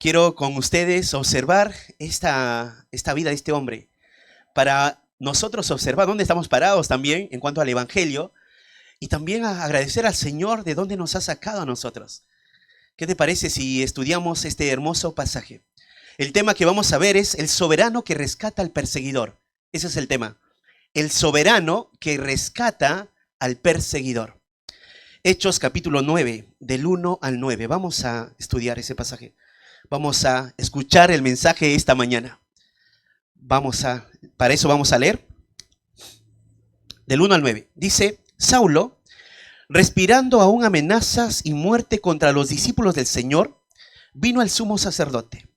quiero con ustedes observar esta vida de este hombre, para nosotros observar dónde estamos parados también en cuanto al Evangelio y también agradecer al Señor de dónde nos ha sacado a nosotros. ¿Qué te parece si estudiamos este hermoso pasaje? El tema que vamos a ver es el soberano que rescata al perseguidor. Ese es el tema. El soberano que rescata al perseguidor. Hechos capítulo 9, del 1 al 9. Vamos a estudiar ese pasaje. Vamos a escuchar el mensaje esta mañana. Para eso vamos a leer del 1 al 9. Dice: Saulo, respirando aún amenazas y muerte contra los discípulos del Señor, vino al sumo sacerdote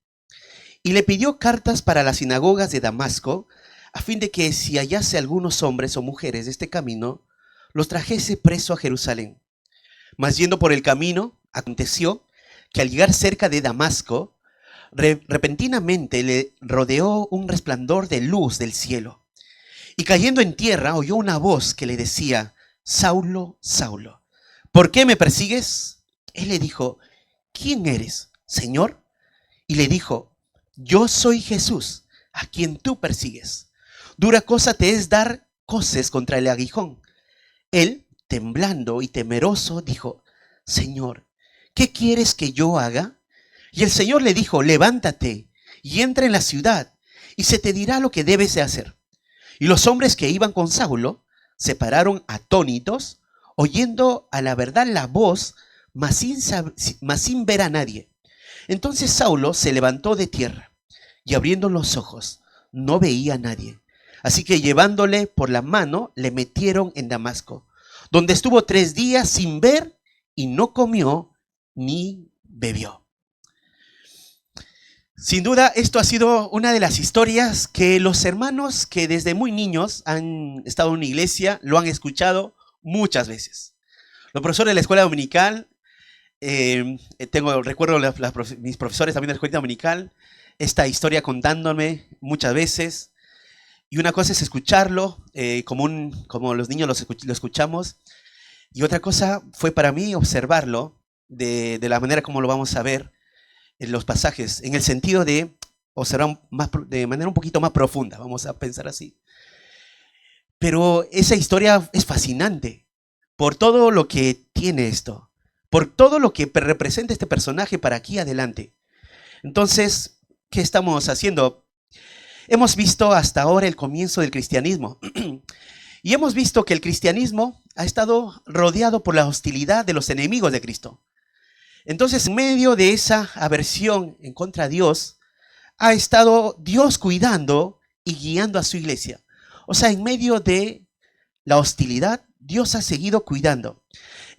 y le pidió cartas para las sinagogas de Damasco, a fin de que si hallase algunos hombres o mujeres de este camino, los trajese preso a Jerusalén. Mas yendo por el camino, aconteció que al llegar cerca de Damasco, repentinamente le rodeó un resplandor de luz del cielo. Y cayendo en tierra, oyó una voz que le decía: Saulo, Saulo, ¿por qué me persigues? Él le dijo: ¿quién eres, Señor? Y le dijo: yo soy Jesús, a quien tú persigues. Dura cosa te es dar coces contra el aguijón. Él, temblando y temeroso, dijo: Señor, ¿qué quieres que yo haga? Y el Señor le dijo: levántate y entra en la ciudad, y se te dirá lo que debes de hacer. Y los hombres que iban con Saulo se pararon atónitos, oyendo a la verdad la voz, mas sin ver a nadie. Entonces Saulo se levantó de tierra, y abriendo los ojos, no veía a nadie. Así que llevándole por la mano, le metieron en Damasco, donde estuvo 3 días sin ver, y no comió ni bebió. Sin duda, esto ha sido una de las historias que los hermanos que desde muy niños han estado en una iglesia lo han escuchado muchas veces. Los profesores de la escuela dominical, recuerdo mis profesores también de la escuela dominical, esta historia contándome muchas veces. Y una cosa es escucharlo, como los niños lo escuchamos, y otra cosa fue para mí observarlo de la manera como lo vamos a ver en los pasajes, en el sentido de observar de manera un poquito más profunda, vamos a pensar así. Pero esa historia es fascinante por todo lo que tiene esto, por todo lo que representa este personaje para aquí adelante. Entonces, ¿qué estamos haciendo? Hemos visto hasta ahora el comienzo del cristianismo y hemos visto que el cristianismo ha estado rodeado por la hostilidad de los enemigos de Cristo. Entonces, en medio de esa aversión en contra de Dios, ha estado Dios cuidando y guiando a su iglesia. O sea, en medio de la hostilidad, Dios ha seguido cuidando.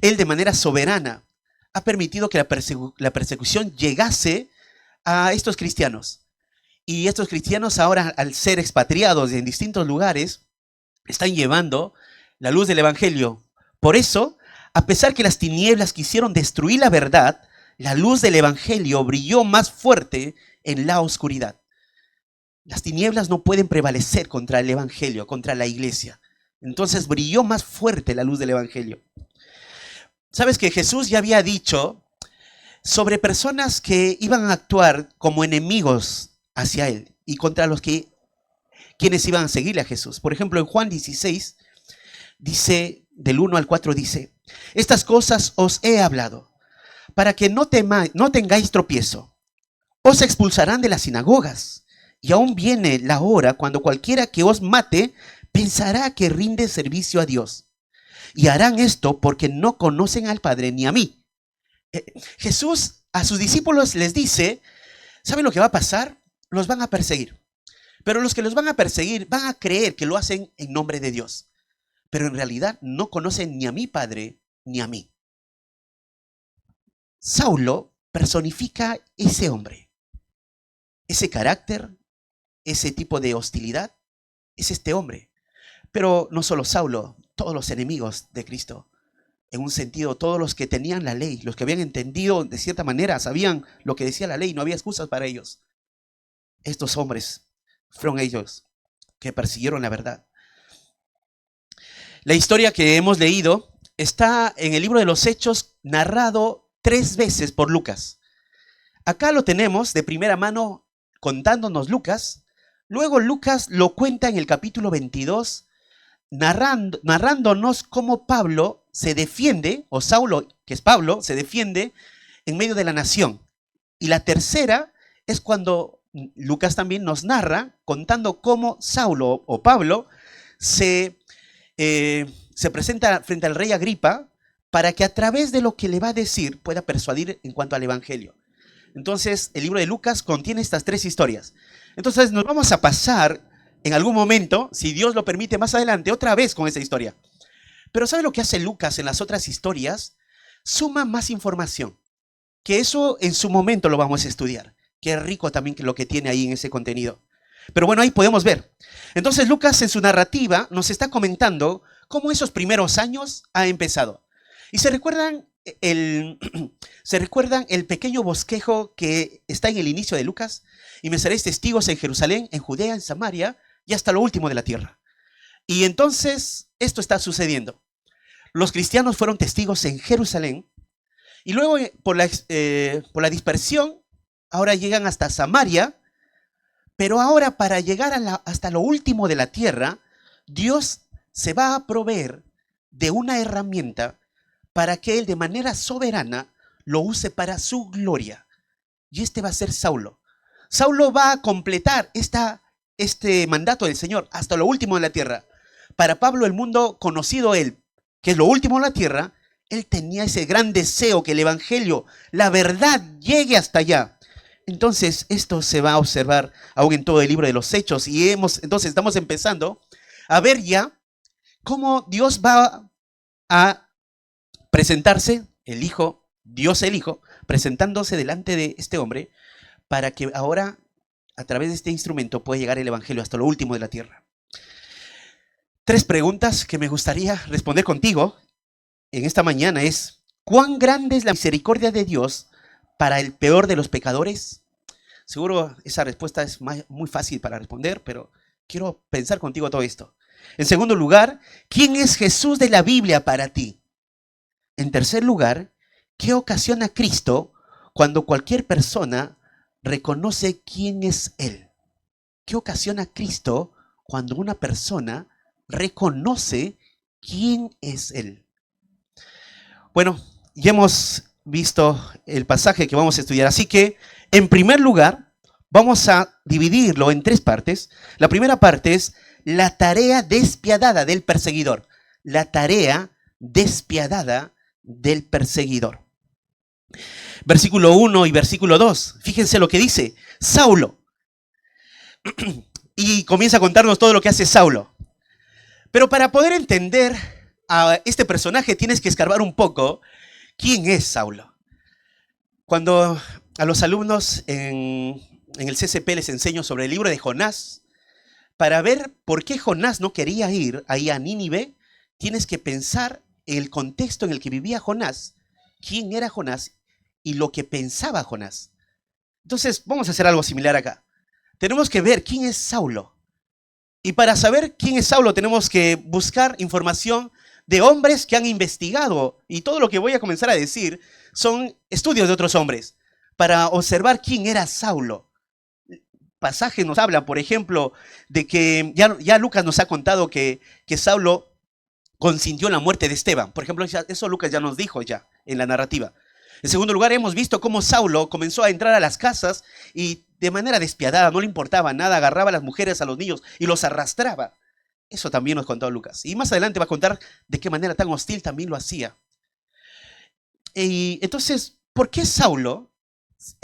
Él, de manera soberana, ha permitido que la persecución llegase a estos cristianos. Y estos cristianos ahora, al ser expatriados en distintos lugares, están llevando la luz del Evangelio. Por eso, a pesar que las tinieblas quisieron destruir la verdad, la luz del Evangelio brilló más fuerte en la oscuridad. Las tinieblas no pueden prevalecer contra el Evangelio, contra la iglesia. Entonces brilló más fuerte la luz del Evangelio. ¿Sabes que Jesús ya había dicho sobre personas que iban a actuar como enemigos hacia él y contra quienes iban a seguirle a Jesús? Por ejemplo, en Juan 16, dice, del 1 al 4, dice: estas cosas os he hablado, para que no tengáis tropiezo. Os expulsarán de las sinagogas, y aún viene la hora cuando cualquiera que os mate pensará que rinde servicio a Dios. Y harán esto porque no conocen al Padre ni a mí. Jesús a sus discípulos les dice: ¿saben lo que va a pasar? Los van a perseguir. Pero los que los van a perseguir van a creer que lo hacen en nombre de Dios. Pero en realidad no conocen ni a mi Padre ni a mí. Saulo personifica ese hombre, ese carácter, ese tipo de hostilidad, es este hombre. Pero no solo Saulo, todos los enemigos de Cristo. En un sentido, todos los que tenían la ley, los que habían entendido de cierta manera, sabían lo que decía la ley, no había excusas para ellos. Estos hombres fueron ellos que persiguieron la verdad. La historia que hemos leído está en el libro de los Hechos, narrado 3 veces por Lucas. Acá lo tenemos de primera mano contándonos Lucas. Luego Lucas lo cuenta en el capítulo 22, narrándonos cómo Pablo se defiende, o Saulo, que es Pablo, se defiende en medio de la nación. Y la tercera es cuando Lucas también nos narra contando cómo Saulo o Pablo se presenta frente al rey Agripa para que a través de lo que le va a decir pueda persuadir en cuanto al evangelio. Entonces, el libro de Lucas contiene estas tres historias. Entonces, nos vamos a pasar en algún momento, si Dios lo permite más adelante, otra vez con esa historia. Pero ¿sabe lo que hace Lucas en las otras historias? Suma más información. Que eso en su momento lo vamos a estudiar. Qué rico también lo que tiene ahí en ese contenido. Pero bueno, ahí podemos ver. Entonces Lucas en su narrativa nos está comentando cómo esos primeros años ha empezado. Y se recuerdan el pequeño bosquejo que está en el inicio de Lucas. Y me seréis testigos en Jerusalén, en Judea, en Samaria y hasta lo último de la tierra. Y entonces esto está sucediendo. Los cristianos fueron testigos en Jerusalén. Y luego por la dispersión, ahora llegan hasta Samaria, pero ahora para llegar hasta lo último de la tierra, Dios se va a proveer de una herramienta para que Él de manera soberana lo use para su gloria. Y este va a ser Saulo. Saulo va a completar este mandato del Señor hasta lo último de la tierra. Para Pablo, el mundo conocido él, que es lo último de la tierra, él tenía ese gran deseo que el evangelio, la verdad, llegue hasta allá. Entonces, esto se va a observar aún en todo el libro de los Hechos. Y entonces estamos empezando a ver ya cómo Dios va a presentarse, el Hijo, Dios el Hijo, presentándose delante de este hombre para que ahora, a través de este instrumento, pueda llegar el evangelio hasta lo último de la tierra. 3 preguntas que me gustaría responder contigo en esta mañana es: ¿cuán grande es la misericordia de Dios para el peor de los pecadores? Seguro esa respuesta es muy fácil para responder, pero quiero pensar contigo todo esto. En segundo lugar, ¿quién es Jesús de la Biblia para ti? En tercer lugar, ¿qué ocasiona Cristo cuando cualquier persona reconoce quién es Él? ¿Qué ocasiona Cristo cuando una persona reconoce quién es Él? Bueno, ya hemos visto el pasaje que vamos a estudiar, así que en primer lugar vamos a dividirlo en 3 partes. La primera parte es la tarea despiadada del perseguidor. La tarea despiadada del perseguidor. Versículo 1 y versículo 2. Fíjense lo que dice Saulo. Y comienza a contarnos todo lo que hace Saulo. Pero para poder entender a este personaje tienes que escarbar un poco quién es Saulo. Cuando a los alumnos en el CCP les enseño sobre el libro de Jonás, para ver por qué Jonás no quería ir ahí a Nínive, tienes que pensar en el contexto en el que vivía Jonás, quién era Jonás y lo que pensaba Jonás. Entonces vamos a hacer algo similar acá. Tenemos que ver quién es Saulo. Y para saber quién es Saulo tenemos que buscar información de hombres que han investigado. Y todo lo que voy a comenzar a decir son estudios de otros hombres para observar quién era Saulo. Pasaje nos habla, por ejemplo, de que ya Lucas nos ha contado que Saulo consintió la muerte de Esteban. Por ejemplo, eso Lucas ya nos dijo ya en la narrativa. En segundo lugar, hemos visto cómo Saulo comenzó a entrar a las casas y de manera despiadada, no le importaba nada, agarraba a las mujeres, a los niños y los arrastraba. Eso también nos contó Lucas. Y más adelante va a contar de qué manera tan hostil también lo hacía. Y entonces, ¿por qué Saulo,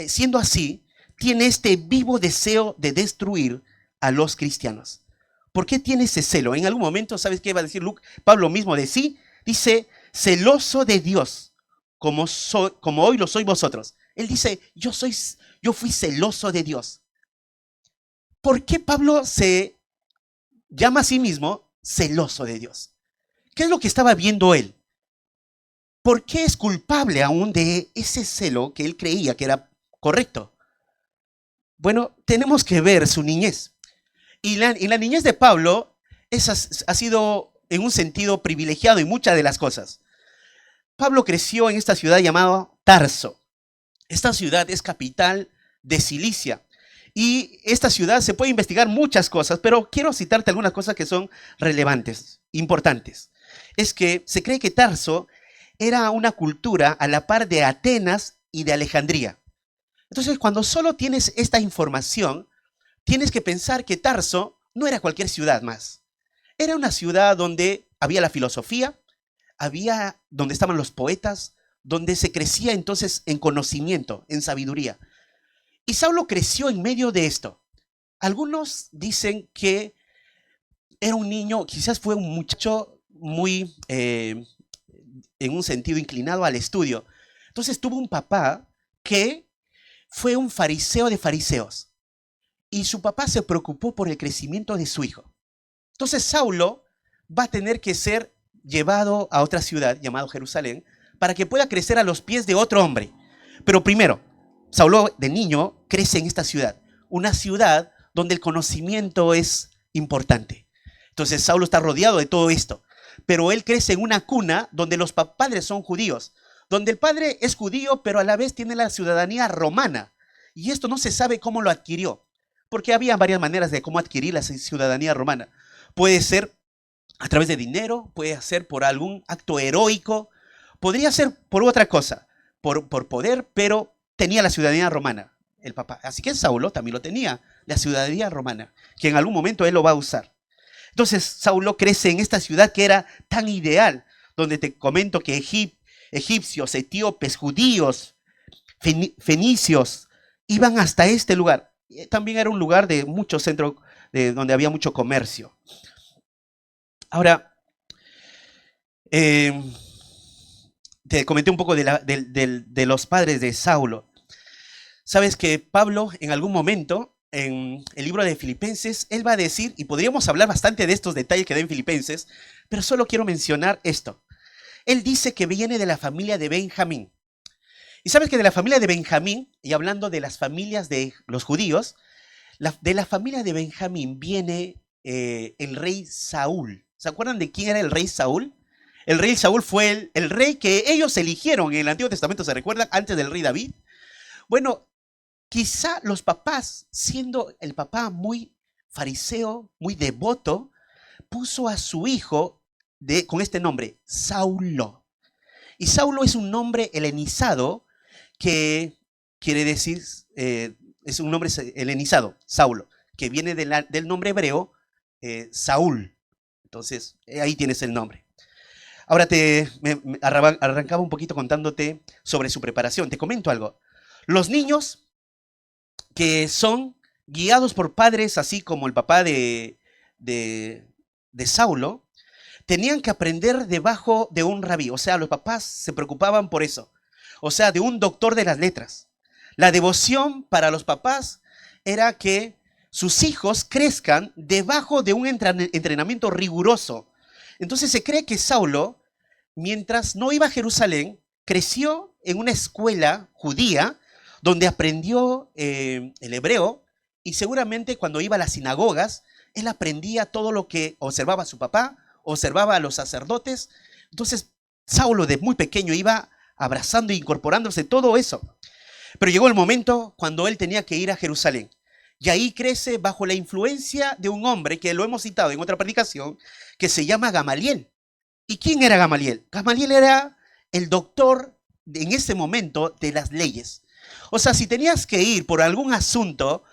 siendo así, tiene este vivo deseo de destruir a los cristianos? ¿Por qué tiene ese celo? En algún momento, ¿sabes qué va a decir Pablo mismo de sí? Dice, celoso de Dios, como hoy lo sois vosotros. Él dice, yo fui celoso de Dios. ¿Por qué Pablo se llama a sí mismo celoso de Dios? ¿Qué es lo que estaba viendo él? ¿Por qué es culpable aún de ese celo que él creía que era correcto? Bueno, tenemos que ver su niñez. Y la niñez de Pablo ha sido en un sentido privilegiado en muchas de las cosas. Pablo creció en esta ciudad llamada Tarso. Esta ciudad es capital de Cilicia. Y esta ciudad se puede investigar muchas cosas, pero quiero citarte algunas cosas que son relevantes, importantes. Es que se cree que Tarso era una cultura a la par de Atenas y de Alejandría. Entonces, cuando solo tienes esta información, tienes que pensar que Tarso no era cualquier ciudad más. Era una ciudad donde había la filosofía, había donde estaban los poetas, donde se crecía entonces en conocimiento, en sabiduría. Y Saulo creció en medio de esto. Algunos dicen que era un niño, quizás fue un muchacho muy, en un sentido, inclinado al estudio. Entonces tuvo un papá que fue un fariseo de fariseos. Y su papá se preocupó por el crecimiento de su hijo. Entonces Saulo va a tener que ser llevado a otra ciudad llamada Jerusalén para que pueda crecer a los pies de otro hombre. Pero primero, Saulo de niño crece en esta ciudad, una ciudad donde el conocimiento es importante. Entonces Saulo está rodeado de todo esto, pero él crece en una cuna donde los padres son judíos, donde el padre es judío, pero a la vez tiene la ciudadanía romana. Y esto no se sabe cómo lo adquirió, porque había varias maneras de cómo adquirir la ciudadanía romana. Puede ser a través de dinero, puede ser por algún acto heroico, podría ser por otra cosa, por poder, pero tenía la ciudadanía romana, el papá. Así que Saulo también lo tenía, la ciudadanía romana, que en algún momento él lo va a usar. Entonces Saulo crece en esta ciudad que era tan ideal, donde te comento que egipcios, etíopes, judíos, fenicios, iban hasta este lugar. También era un lugar de mucho centro, donde había mucho comercio. Ahora, te comenté un poco de los padres de Saulo. Sabes que Pablo en algún momento, en el libro de Filipenses, él va a decir, y podríamos hablar bastante de estos detalles que da en Filipenses, pero solo quiero mencionar esto. Él dice que viene de la familia de Benjamín. Y sabes que de la familia de Benjamín, y hablando de las familias de los judíos, de la familia de Benjamín viene el rey Saúl. ¿Se acuerdan de quién era el rey Saúl? El rey Saúl fue el rey que ellos eligieron en el Antiguo Testamento, ¿se recuerdan? Antes del rey David. Bueno, quizá los papás, siendo el papá muy fariseo, muy devoto, puso a su hijo con este nombre, Saulo. Y Saulo es un nombre helenizado que quiere decir, es un nombre helenizado, Saulo, que viene del nombre hebreo Saúl. Entonces, ahí tienes el nombre. Ahora me arrancaba un poquito contándote sobre su preparación. Te comento algo. Los niños que son guiados por padres, así como el papá de Saulo, tenían que aprender debajo de un rabí. O sea, los papás se preocupaban por eso. O sea, de un doctor de las letras. La devoción para los papás era que sus hijos crezcan debajo de un entrenamiento riguroso. Entonces se cree que Saulo, mientras no iba a Jerusalén, creció en una escuela judía donde aprendió el hebreo, y seguramente cuando iba a las sinagogas, él aprendía todo lo que observaba su papá, observaba a los sacerdotes. Entonces Saulo de muy pequeño iba abrazando e incorporándose todo eso. Pero llegó el momento cuando él tenía que ir a Jerusalén. Y ahí crece bajo la influencia de un hombre que lo hemos citado en otra predicación, que se llama Gamaliel. ¿Y quién era Gamaliel? Gamaliel era el doctor en ese momento de las leyes. O sea, si tenías que ir por algún asunto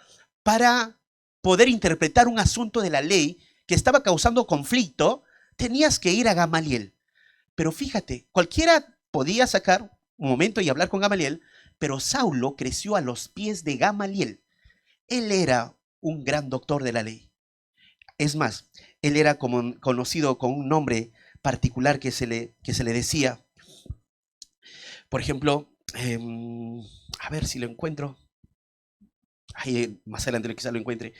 para poder interpretar un asunto de la ley que estaba causando conflicto, tenías que ir a Gamaliel. Pero fíjate, cualquiera podía sacar un momento y hablar con Gamaliel, pero Saulo creció a los pies de Gamaliel. Él era un gran doctor de la ley. Es más, él era conocido con un nombre particular que se le decía. Por ejemplo, a ver si lo encuentro. Ay, más adelante quizá lo encuentre.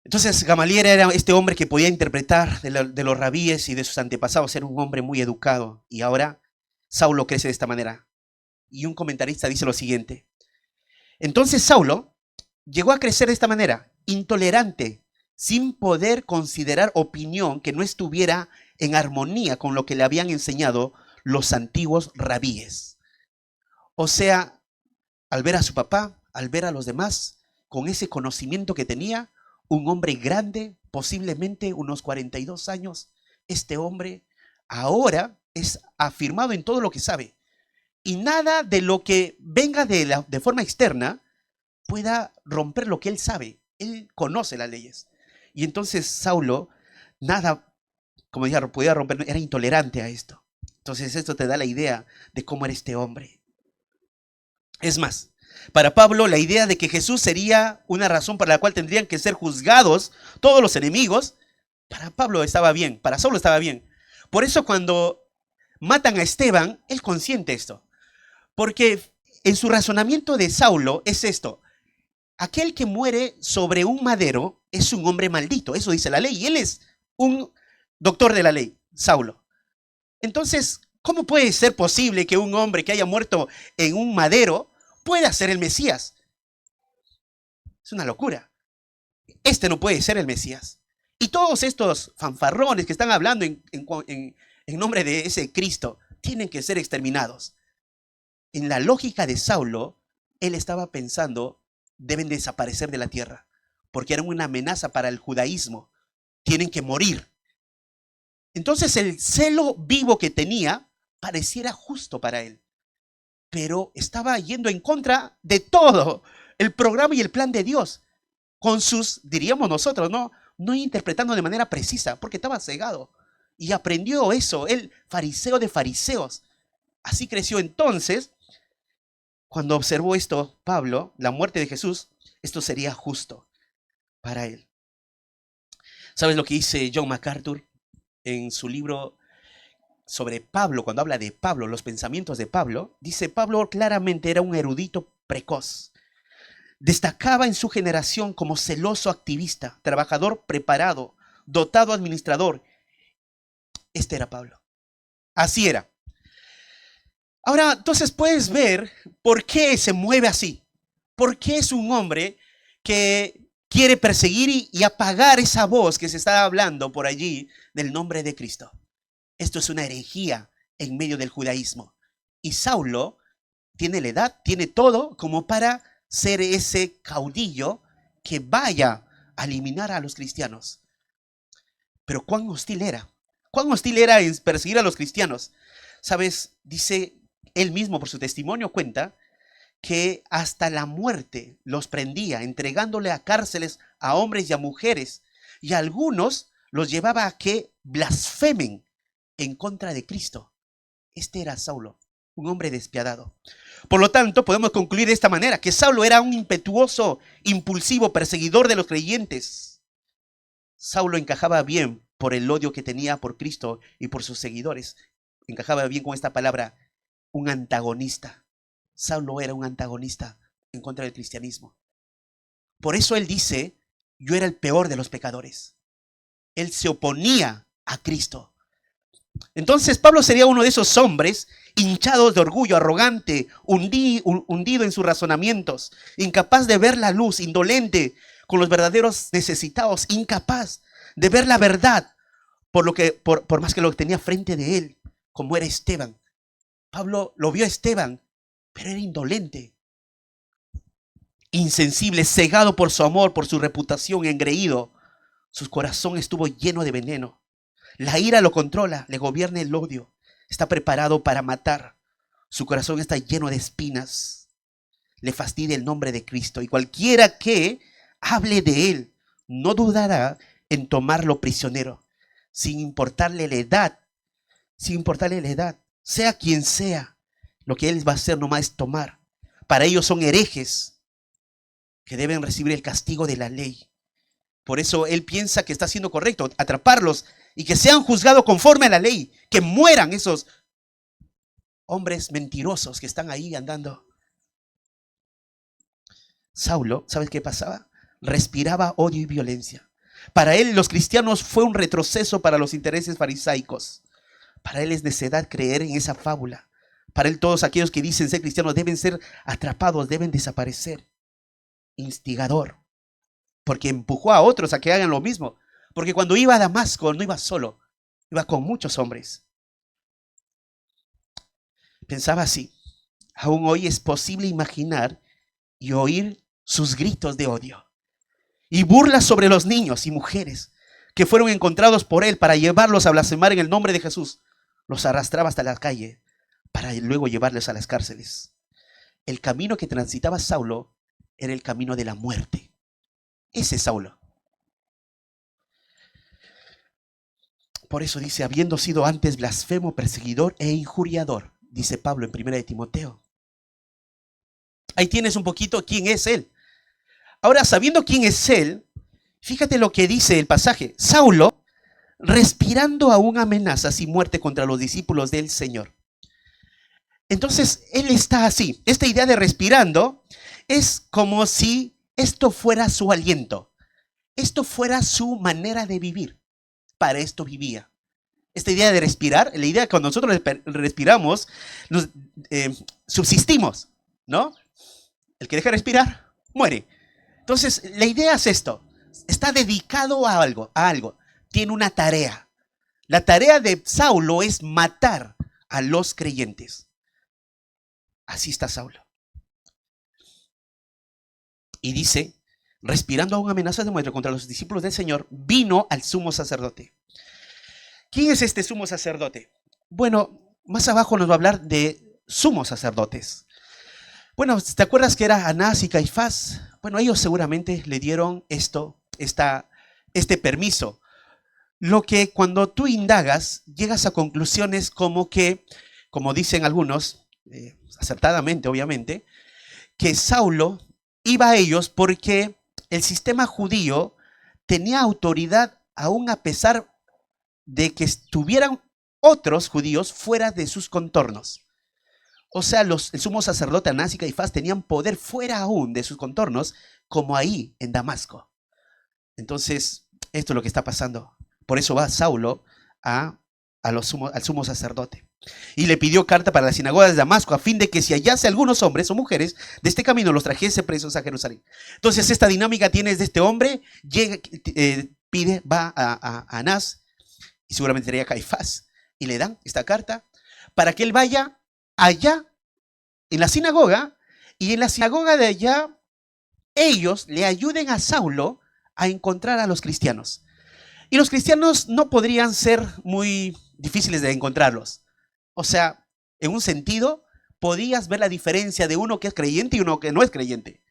Entonces Gamaliel era este hombre que podía interpretar de los rabíes y de sus antepasados, era un hombre muy educado. Y ahora Saulo crece de esta manera. Y un comentarista dice lo siguiente. Entonces Saulo llegó a crecer de esta manera, intolerante, sin poder considerar opinión que no estuviera en armonía con lo que le habían enseñado los antiguos rabíes. O sea, al ver a su papá, al ver a los demás, con ese conocimiento que tenía, un hombre grande, posiblemente unos 42 años, este hombre ahora es afirmado en todo lo que sabe. Y nada de lo que venga de forma externa pueda romper lo que él sabe. Él conoce las leyes. Y entonces Saulo, nada, como dije, podía romper, era intolerante a esto. Entonces esto te da la idea de cómo era este hombre. Es más, para Pablo la idea de que Jesús sería una razón para la cual tendrían que ser juzgados todos los enemigos, para Pablo estaba bien, para Saulo estaba bien. Por eso cuando matan a Esteban, él consiente esto. Porque en su razonamiento de Saulo es esto: aquel que muere sobre un madero es un hombre maldito, eso dice la ley, y él es un doctor de la ley, Saulo. Entonces, ¿cómo puede ser posible que un hombre que haya muerto en un madero pueda ser el Mesías? Es una locura. Este no puede ser el Mesías. Y todos estos fanfarrones que están hablando en nombre de ese Cristo tienen que ser exterminados. En la lógica de Saulo, él estaba pensando, deben desaparecer de la tierra, porque eran una amenaza para el judaísmo. Tienen que morir. Entonces el celo vivo que tenía pareciera justo para él, pero estaba yendo en contra de todo el programa y el plan de Dios, con sus, diríamos nosotros, no interpretando de manera precisa, porque estaba cegado. Y aprendió eso, el fariseo de fariseos. Así creció. Entonces, cuando observó esto, Pablo, la muerte de Jesús, esto sería justo para él. ¿Sabes lo que dice John MacArthur en su libro sobre Pablo? Cuando habla de Pablo, los pensamientos de Pablo, dice: Pablo claramente era un erudito precoz. Destacaba en su generación como celoso activista, trabajador preparado, dotado administrador. Este era Pablo. Así era. Ahora, entonces puedes ver por qué se mueve así. ¿Por qué es un hombre que quiere perseguir y apagar esa voz que se está hablando por allí del nombre de Cristo? Esto es una herejía en medio del judaísmo. Y Saulo tiene la edad, tiene todo como para ser ese caudillo que vaya a eliminar a los cristianos. Pero cuán hostil era. Cuán hostil era en perseguir a los cristianos. ¿Sabes? Dice él mismo, por su testimonio, cuenta que hasta la muerte los prendía, entregándole a cárceles a hombres y a mujeres. Y a algunos los llevaba a que blasfemen en contra de Cristo. Este era Saulo, un hombre despiadado. Por lo tanto, podemos concluir de esta manera, que Saulo era un impetuoso, impulsivo, perseguidor de los creyentes. Saulo encajaba bien por el odio que tenía por Cristo y por sus seguidores. Encajaba bien con esta palabra, un antagonista. Saulo era un antagonista en contra del cristianismo. Por eso él dice: yo era el peor de los pecadores. Él se oponía a Cristo. Entonces Pablo sería uno de esos hombres hinchados de orgullo, arrogante, hundido en sus razonamientos, incapaz de ver la luz, indolente con los verdaderos necesitados, incapaz de ver la verdad por más que lo que tenía frente de él, como era Esteban. Pablo lo vio a Esteban, pero era indolente, insensible, cegado por su amor, por su reputación, engreído. Su corazón estuvo lleno de veneno. La ira lo controla, le gobierna el odio. Está preparado para matar. Su corazón está lleno de espinas. Le fastidia el nombre de Cristo. Y cualquiera que hable de él no dudará en tomarlo prisionero, sin importarle la edad. Sin importarle la edad. Sea quien sea, lo que él va a hacer nomás es tomar. Para ellos son herejes que deben recibir el castigo de la ley. Por eso él piensa que está haciendo correcto, atraparlos y que sean juzgados conforme a la ley, que mueran esos hombres mentirosos que están ahí andando. Saulo, ¿sabes qué pasaba? Respiraba odio y violencia. Para él, los cristianos fue un retroceso para los intereses farisaicos. Para él es necedad creer en esa fábula. Para él, todos aquellos que dicen ser cristianos deben ser atrapados, deben desaparecer. Instigador. Porque empujó a otros a que hagan lo mismo. Porque cuando iba a Damasco no iba solo, iba con muchos hombres. Pensaba así: aún hoy es posible imaginar y oír sus gritos de odio y burlas sobre los niños y mujeres que fueron encontrados por él para llevarlos a blasfemar en el nombre de Jesús. Los arrastraba hasta la calle para luego llevarlos a las cárceles. El camino que transitaba Saulo era el camino de la muerte. Ese es Saulo. Por eso dice, habiendo sido antes blasfemo, perseguidor e injuriador, dice Pablo en 1 de Timoteo. Ahí tienes un poquito quién es él. Ahora, sabiendo quién es él, fíjate lo que dice el pasaje. Saulo, respirando aún amenazas y muerte contra los discípulos del Señor. Entonces, él está así. Esta idea de respirando es como si esto fuera su aliento. Esto fuera su manera de vivir. Para esto vivía. Esta idea de respirar, la idea que cuando nosotros respiramos, subsistimos, ¿no? El que deja de respirar, muere. Entonces, la idea es esto. Está dedicado a algo. Tiene una tarea. La tarea de Saulo es matar a los creyentes. Así está Saulo. Y dice, respirando aún amenazas de muerte contra los discípulos del Señor, vino al sumo sacerdote. ¿Quién es este sumo sacerdote? Bueno, más abajo nos va a hablar de sumos sacerdotes. Bueno, ¿te acuerdas que era Anás y Caifás? Bueno, ellos seguramente le dieron este permiso. Lo que cuando tú indagas, llegas a conclusiones como que, como dicen algunos, acertadamente obviamente, que Saulo iba a ellos porque el sistema judío tenía autoridad aún a pesar de que estuvieran otros judíos fuera de sus contornos. O sea, el sumo sacerdote Anás y Caifás tenían poder fuera aún de sus contornos, como ahí en Damasco. Entonces, esto es lo que está pasando. Por eso va Saulo al sumo sacerdote. Y le pidió carta para la sinagoga de Damasco a fin de que si hallase algunos hombres o mujeres de este camino los trajese presos a Jerusalén. Entonces esta dinámica tienes de este hombre, llega, va a Anás y seguramente sería Caifás y le dan esta carta para que él vaya allá en la sinagoga y en la sinagoga de allá ellos le ayuden a Saulo a encontrar a los cristianos. Y los cristianos no podrían ser muy difíciles de encontrarlos. O sea, en un sentido, podías ver la diferencia de uno que es creyente y uno que no es creyente.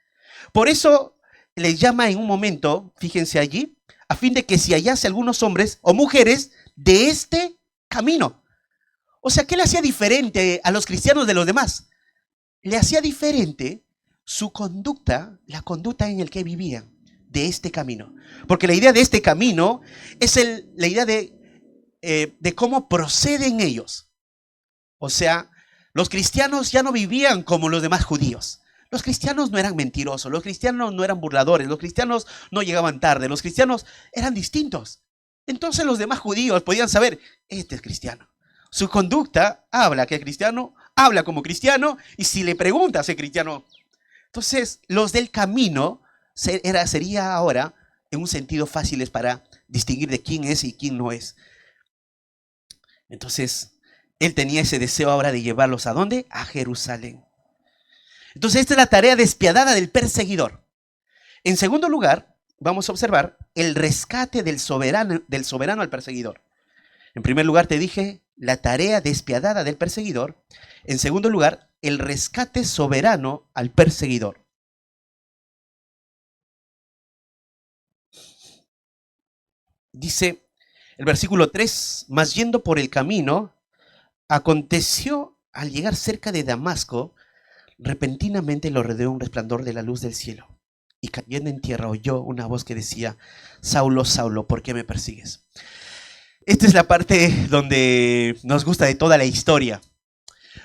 Por eso les llama en un momento, fíjense allí, a fin de que si hallase algunos hombres o mujeres de este camino. O sea, ¿qué le hacía diferente a los cristianos de los demás? Le hacía diferente su conducta, la conducta en el que vivían, de este camino. Porque la idea de este camino es la idea de cómo proceden ellos. O sea, los cristianos ya no vivían como los demás judíos. Los cristianos no eran mentirosos, los cristianos no eran burladores, los cristianos no llegaban tarde, los cristianos eran distintos. Entonces los demás judíos podían saber, este es cristiano. Su conducta habla que es cristiano, habla como cristiano, y si le preguntas es cristiano. Entonces los del camino sería ahora en un sentido fáciles para distinguir de quién es y quién no es. Entonces él tenía ese deseo ahora de llevarlos ¿a dónde? A Jerusalén. Entonces esta es la tarea despiadada del perseguidor. En segundo lugar, vamos a observar el rescate del soberano al perseguidor. En primer lugar te dije la tarea despiadada del perseguidor. En segundo lugar, el rescate soberano al perseguidor. Dice el versículo 3, mas yendo por el camino, aconteció al llegar cerca de Damasco, repentinamente lo rodeó un resplandor de la luz del cielo. Y cayendo en tierra oyó una voz que decía, Saulo, Saulo, ¿por qué me persigues? Esta es la parte donde nos gusta de toda la historia.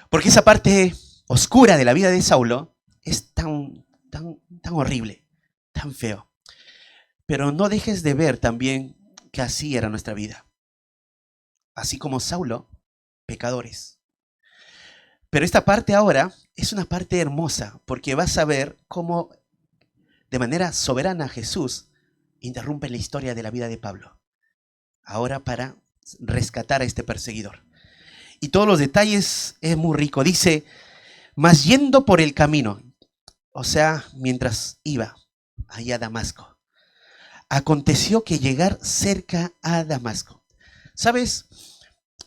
Porque esa parte oscura de la vida de Saulo es tan horrible, tan feo. Pero no dejes de ver también que así era nuestra vida. Así como Saulo, pecadores. Pero esta parte ahora es una parte hermosa, porque vas a ver cómo de manera soberana Jesús interrumpe la historia de la vida de Pablo. Ahora para rescatar a este perseguidor. Y todos los detalles es muy rico. Dice, mas yendo por el camino. O sea, mientras iba ahí a Damasco, aconteció que llegar cerca a Damasco. ¿Sabes?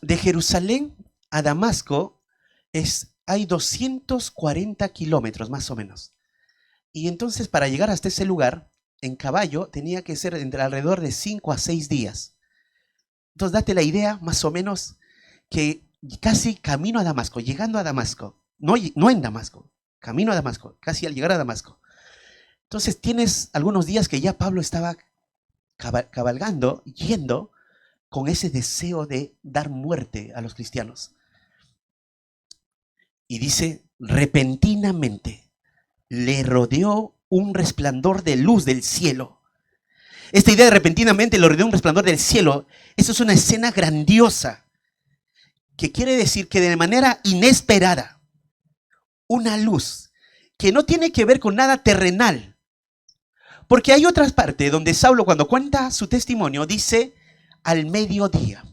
De Jerusalén a Damasco hay 240 kilómetros más o menos. Y entonces para llegar hasta ese lugar, en caballo, tenía que ser entre alrededor de 5 a 6 días. Entonces date la idea, más o menos, que casi camino a Damasco, llegando a Damasco, no en Damasco, camino a Damasco, casi al llegar a Damasco. Entonces tienes algunos días que ya Pablo estaba cabalgando, yendo con ese deseo de dar muerte a los cristianos. Y dice, repentinamente le rodeó un resplandor de luz del cielo. Esta idea de repentinamente le rodeó un resplandor del cielo, eso es una escena grandiosa, que quiere decir que de manera inesperada, una luz que no tiene que ver con nada terrenal. Porque hay otras partes donde Saulo, cuando cuenta su testimonio, dice al mediodía.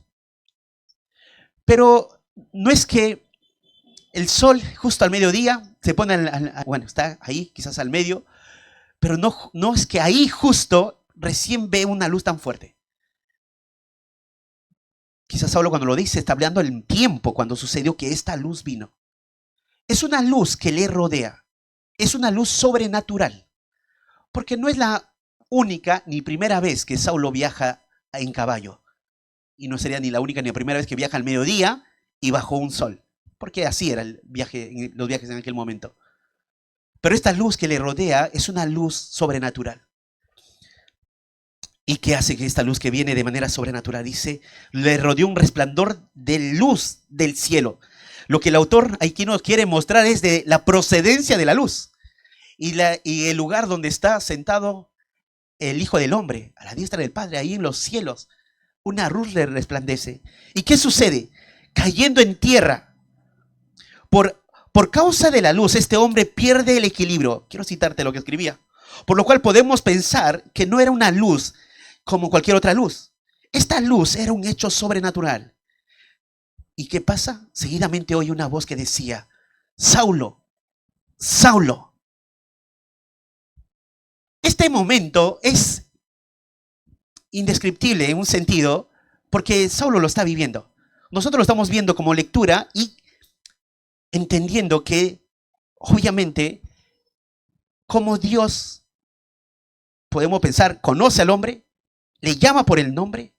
Pero no es que el sol justo al mediodía se pone, bueno, está ahí quizás al medio, pero no es que ahí justo recién ve una luz tan fuerte. Quizás Saulo cuando lo dice está hablando del tiempo cuando sucedió que esta luz vino. Es una luz que le rodea, es una luz sobrenatural, porque no es la única ni primera vez que Saulo viaja en caballo, y no sería ni la única ni la primera vez que viaja al mediodía y bajo un sol, porque así era el viaje, los viajes en aquel momento. Pero esta luz que le rodea es una luz sobrenatural. ¿Y qué hace que esta luz que viene de manera sobrenatural? Dice, le rodeó un resplandor de luz del cielo. Lo que el autor aquí nos quiere mostrar es de la procedencia de la luz y el lugar donde está sentado el Hijo del Hombre, a la diestra del Padre, ahí en los cielos. Una luz le resplandece. ¿Y qué sucede? Cayendo en tierra. Por causa de la luz, este hombre pierde el equilibrio. Quiero citarte lo que escribía. Por lo cual podemos pensar que no era una luz como cualquier otra luz. Esta luz era un hecho sobrenatural. ¿Y qué pasa? Seguidamente oye una voz que decía, Saulo, Saulo. Este momento es indescriptible en un sentido porque Saulo lo está viviendo. Nosotros lo estamos viendo como lectura y entendiendo que, obviamente, como Dios, podemos pensar, conoce al hombre, le llama por el nombre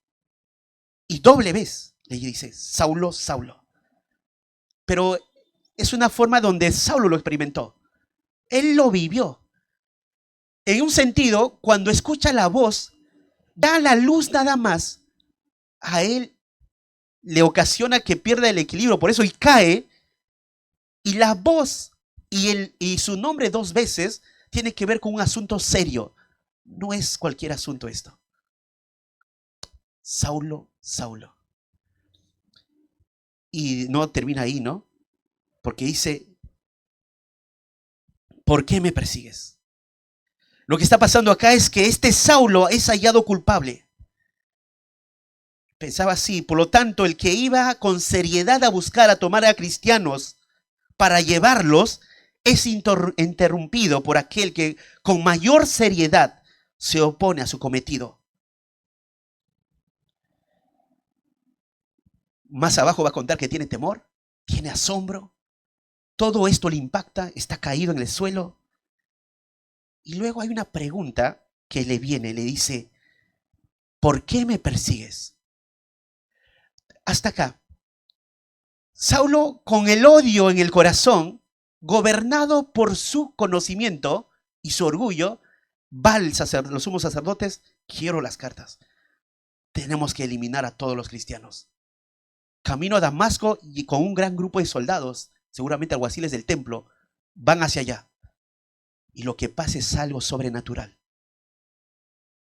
y doble vez le dice, Saulo, Saulo. Pero es una forma donde Saulo lo experimentó. Él lo vivió. En un sentido, cuando escucha la voz, da la luz nada más, a él le ocasiona que pierda el equilibrio, por eso y cae, y la voz y su nombre dos veces tiene que ver con un asunto serio. No es cualquier asunto esto. Saulo, Saulo. Y no termina ahí, ¿no? Porque dice, ¿por qué me persigues? Lo que está pasando acá es que este Saulo es hallado culpable. Pensaba así, por lo tanto, el que iba con seriedad a buscar a tomar a cristianos para llevarlos es interrumpido por aquel que con mayor seriedad se opone a su cometido. Más abajo va a contar que tiene temor, tiene asombro. Todo esto le impacta, está caído en el suelo. Y luego hay una pregunta que le viene, le dice, ¿por qué me persigues? Hasta acá. Saulo, con el odio en el corazón, gobernado por su conocimiento y su orgullo, va al los sumos sacerdotes, quiero las cartas. Tenemos que eliminar a todos los cristianos. Camino a Damasco y con un gran grupo de soldados, seguramente alguaciles del templo, van hacia allá. Y lo que pasa es algo sobrenatural.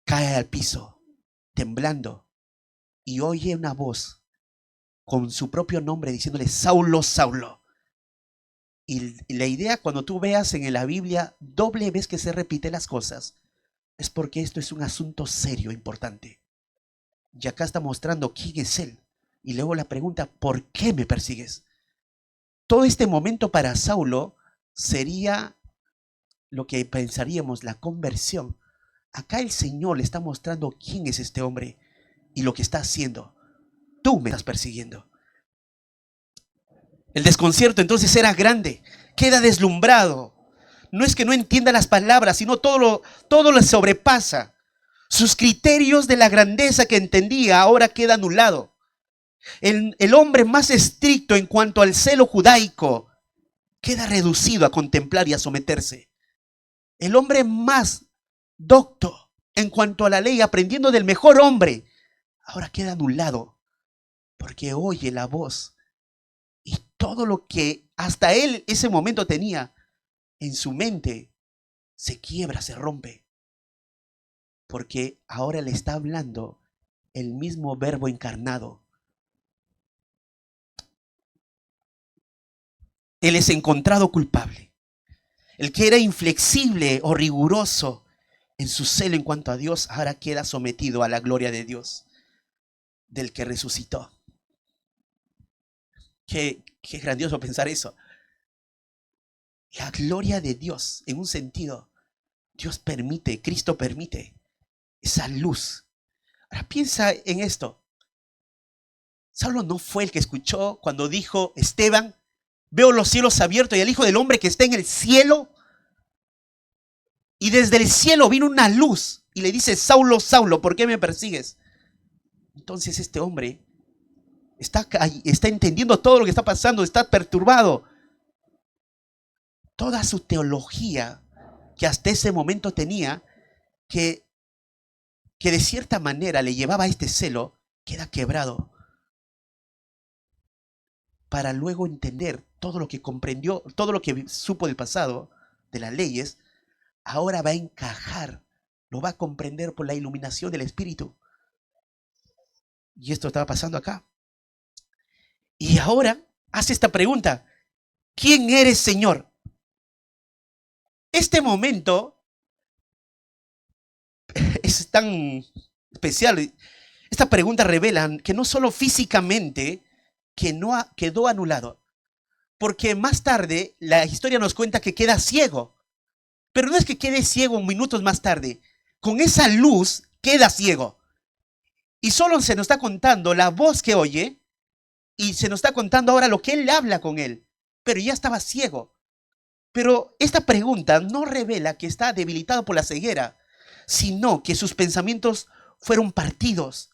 Cae al piso, temblando, y oye una voz con su propio nombre diciéndole, Saulo, Saulo. Y la idea, cuando tú veas en la Biblia doble vez que se repite las cosas, es porque esto es un asunto serio, importante. Y acá está mostrando quién es él. Y luego la pregunta, ¿por qué me persigues? Todo este momento para Saulo sería lo que pensaríamos la conversión, acá el Señor le está mostrando quién es este hombre y lo que está haciendo. Tú me estás persiguiendo. El desconcierto entonces era grande, queda deslumbrado. No es que no entienda las palabras, sino todo lo sobrepasa. Sus criterios de la grandeza que entendía ahora queda anulado. El hombre más estricto en cuanto al celo judaico queda reducido a contemplar y a someterse. El hombre más docto en cuanto a la ley, aprendiendo del mejor hombre, ahora queda anulado porque oye la voz y todo lo que hasta él ese momento tenía en su mente se quiebra, se rompe, porque ahora le está hablando el mismo Verbo encarnado. Él es encontrado culpable. El que era inflexible o riguroso en su celo en cuanto a Dios, ahora queda sometido a la gloria de Dios, del que resucitó. Qué grandioso pensar eso. La gloria de Dios, en un sentido, Dios permite, Cristo permite esa luz. Ahora piensa en esto. Saulo no fue el que escuchó cuando dijo: Esteban, veo los cielos abiertos y al Hijo del Hombre que está en el cielo. Y desde el cielo vino una luz y le dice: Saulo, Saulo, ¿por qué me persigues? Entonces este hombre está entendiendo todo lo que está pasando, está perturbado. Toda su teología que hasta ese momento tenía, que de cierta manera le llevaba a este celo, queda quebrado. Para luego entender todo lo que comprendió, todo lo que supo del pasado, de las leyes, ahora va a encajar, lo va a comprender por la iluminación del Espíritu. Y esto estaba pasando acá. Y ahora hace esta pregunta: ¿quién eres, Señor? Este momento es tan especial. Esta pregunta revela que no solo físicamente quedó anulado, porque más tarde la historia nos cuenta que queda ciego. Pero no es que quede ciego minutos más tarde. Con esa luz queda ciego. Y solo se nos está contando la voz que oye y se nos está contando ahora lo que él habla con él. Pero ya estaba ciego. Pero esta pregunta no revela que está debilitado por la ceguera, sino que sus pensamientos fueron partidos.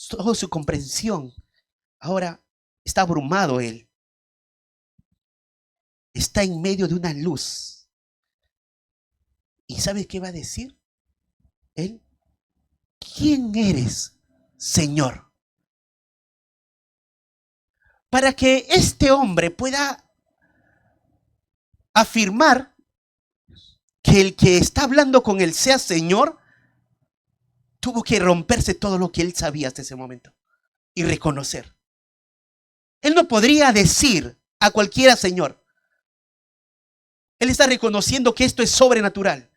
Toda su comprensión. Ahora está abrumado él. Está en medio de una luz. ¿Y sabe qué va a decir él? ¿Quién eres, Señor? Para que este hombre pueda afirmar que el que está hablando con él sea Señor, tuvo que romperse todo lo que él sabía hasta ese momento y reconocer. Él no podría decir a cualquiera Señor. Él está reconociendo que esto es sobrenatural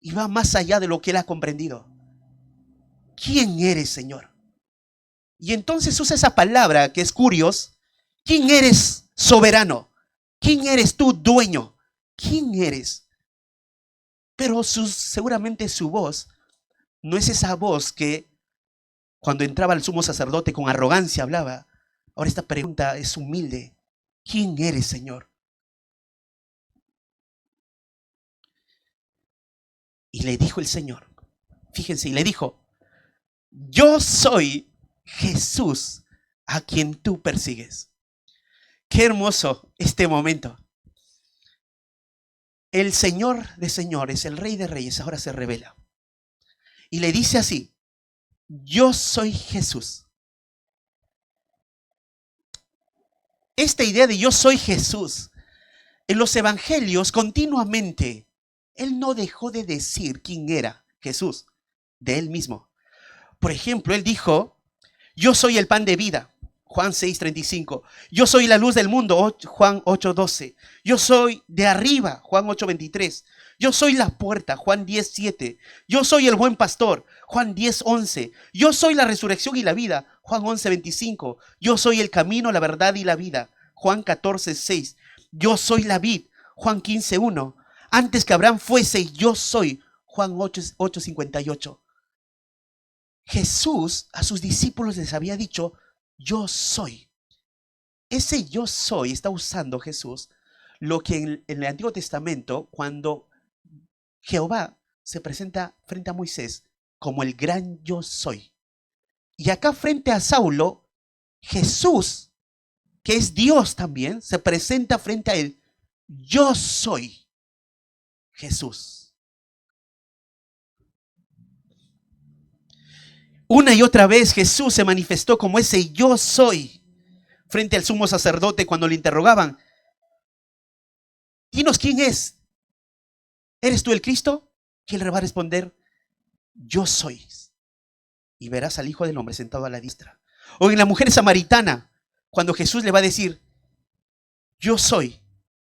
y va más allá de lo que él ha comprendido. ¿Quién eres, Señor? Y entonces usa esa palabra que es curios. ¿Quién eres, soberano? ¿Quién eres tú, dueño? ¿Quién eres? Pero seguramente su voz no es esa voz que cuando entraba el sumo sacerdote con arrogancia hablaba. Ahora esta pregunta es humilde. ¿Quién eres, Señor? Y le dijo el Señor, fíjense, y le dijo: yo soy Jesús a quien tú persigues. Qué hermoso este momento. El Señor de señores, el Rey de reyes, ahora se revela. Y le dice así: yo soy Jesús. Esta idea de yo soy Jesús, en los evangelios continuamente, él no dejó de decir quién era Jesús, de él mismo. Por ejemplo, él dijo: yo soy el pan de vida, Juan 6:35. Yo soy la luz del mundo, Juan 8:12. Yo soy de arriba, Juan 8:23. Yo soy la puerta, Juan 10:7. Yo soy el buen pastor, Juan 10:11. Yo soy la resurrección y la vida, Juan 11:25. Yo soy el camino, la verdad y la vida, Juan 14:6. Yo soy la vid, Juan 15:1. Antes que Abraham fuese, yo soy. Juan 8:58. Jesús a sus discípulos les había dicho, yo soy. Ese yo soy está usando Jesús lo que en el Antiguo Testamento, cuando Jehová se presenta frente a Moisés como el gran yo soy. Y acá frente a Saulo, Jesús, que es Dios también, se presenta frente a él. Yo soy Jesús. Una y otra vez Jesús se manifestó como ese yo soy frente al sumo sacerdote cuando le interrogaban. Dinos quién es. ¿Eres tú el Cristo? Y él le va a responder, yo soy. Y verás al Hijo del Hombre sentado a la diestra. O en la mujer samaritana, cuando Jesús le va a decir, yo soy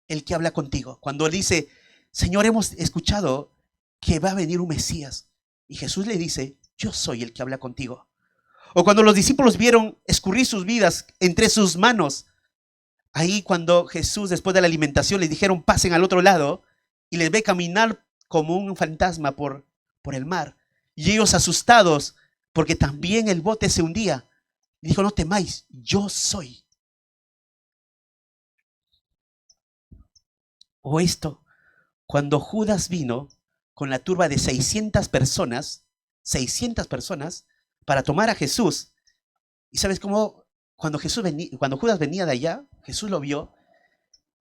el que habla contigo. Cuando él dice, Señor, hemos escuchado que va a venir un Mesías. Y Jesús le dice, yo soy el que habla contigo. O cuando los discípulos vieron escurrir sus vidas entre sus manos, ahí cuando Jesús, después de la alimentación, les dijeron, pasen al otro lado, y les ve caminar como un fantasma por el mar. Y ellos asustados, porque también el bote se hundía. Y dijo, no temáis, yo soy. O esto, cuando Judas vino con la turba de 600 personas, para tomar a Jesús. ¿Y sabes cómo? Cuando Judas venía de allá, Jesús lo vio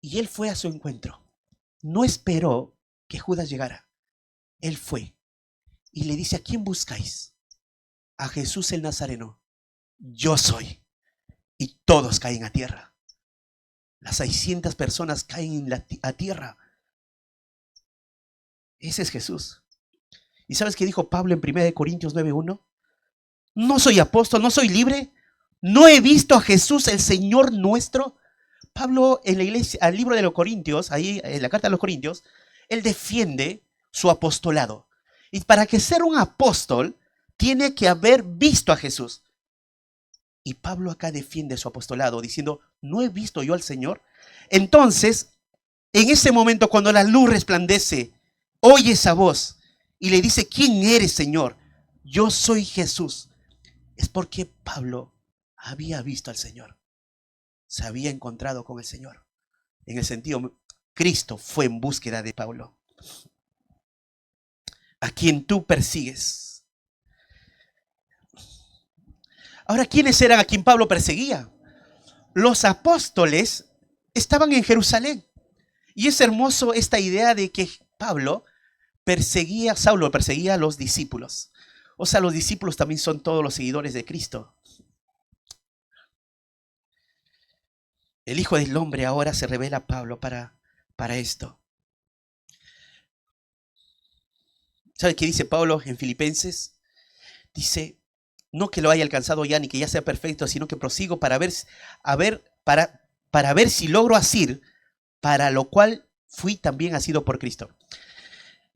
y él fue a su encuentro. No esperó que Judas llegara. Él fue y le dice, ¿a quién buscáis? A Jesús el Nazareno. Yo soy. Y todos caen a tierra. Las 600 personas caen a tierra. Ese es Jesús. ¿Y sabes qué dijo Pablo en 1 Corintios 9:1? No soy apóstol, no soy libre. No he visto a Jesús el Señor nuestro. Pablo en la iglesia, al libro de los Corintios, ahí en la carta de los Corintios, él defiende su apostolado. Y para que ser un apóstol, tiene que haber visto a Jesús. Y Pablo acá defiende su apostolado diciendo, ¿no he visto yo al Señor? Entonces, en ese momento cuando la luz resplandece, oye esa voz y le dice, ¿quién eres, Señor? Yo soy Jesús. Es porque Pablo había visto al Señor. Se había encontrado con el Señor. En el sentido, Cristo fue en búsqueda de Pablo. A quien tú persigues. Ahora, ¿quiénes eran a quien Pablo perseguía? Los apóstoles estaban en Jerusalén. Y es hermoso esta idea de que Saulo perseguía a los discípulos. O sea, los discípulos también son todos los seguidores de Cristo. El Hijo del Hombre ahora se revela a Pablo para esto. ¿Sabe qué dice Pablo en Filipenses? Dice, no que lo haya alcanzado ya ni que ya sea perfecto, sino que prosigo para ver si logro asir, para lo cual fui también asido por Cristo.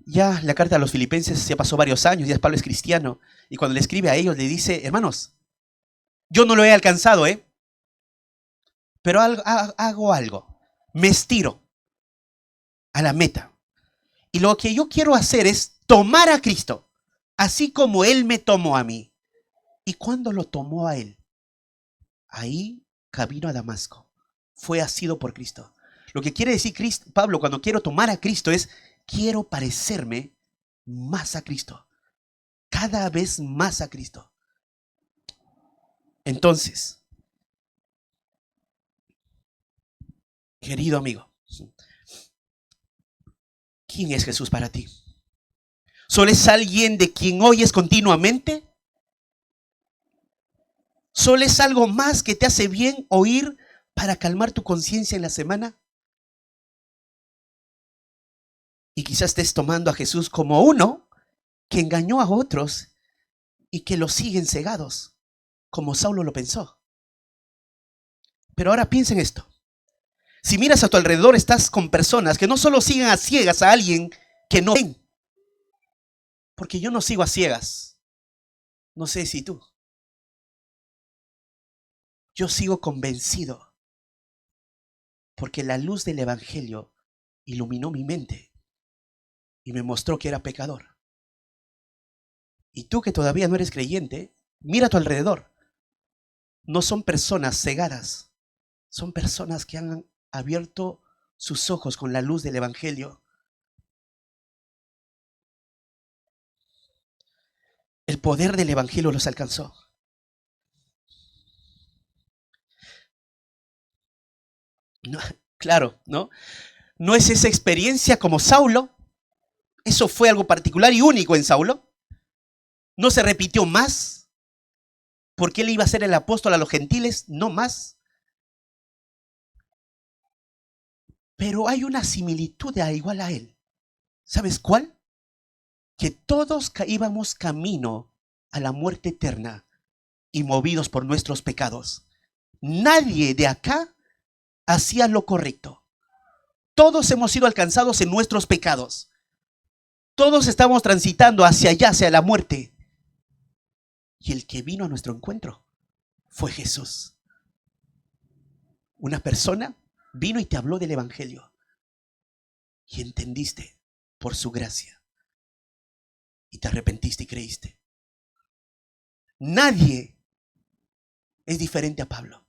Ya la carta a los Filipenses ya pasó varios años, ya Pablo es cristiano, y cuando le escribe a ellos le dice, hermanos, yo no lo he alcanzado, pero hago algo, me estiro a la meta. Y lo que yo quiero hacer es tomar a Cristo, así como Él me tomó a mí. ¿Y cuándo lo tomó a Él? Ahí, camino a Damasco, fue asido por Cristo. Lo que quiere decir Pablo cuando quiero tomar a Cristo es, quiero parecerme más a Cristo, cada vez más a Cristo. Entonces, querido amigo, ¿quién es Jesús para ti? ¿Solo es alguien de quien oyes continuamente? ¿Solo es algo más que te hace bien oír para calmar tu conciencia en la semana? Y quizás estés tomando a Jesús como uno que engañó a otros y que lo siguen cegados, como Saulo lo pensó. Pero ahora piensa en esto. Si miras a tu alrededor, estás con personas que no solo siguen a ciegas a alguien que no ven. Porque yo no sigo a ciegas. No sé si tú. Yo sigo convencido. Porque la luz del Evangelio iluminó mi mente y me mostró que era pecador. Y tú que todavía no eres creyente, mira a tu alrededor. No son personas cegadas, son personas que han abierto sus ojos con la luz del Evangelio. El poder del Evangelio los alcanzó. No, claro, ¿no? No es esa experiencia como Saulo. Eso fue algo particular y único en Saulo. No se repitió más. Porque él iba a ser el apóstol a los gentiles, no más. Pero hay una similitud igual a él. ¿Sabes cuál? Que todos íbamos camino a la muerte eterna y movidos por nuestros pecados. Nadie de acá hacía lo correcto. Todos hemos sido alcanzados en nuestros pecados. Todos estamos transitando hacia allá, hacia la muerte. Y el que vino a nuestro encuentro fue Jesús. Una persona vino y te habló del Evangelio. Y entendiste por su gracia. Y te arrepentiste y creíste. Nadie es diferente a Pablo.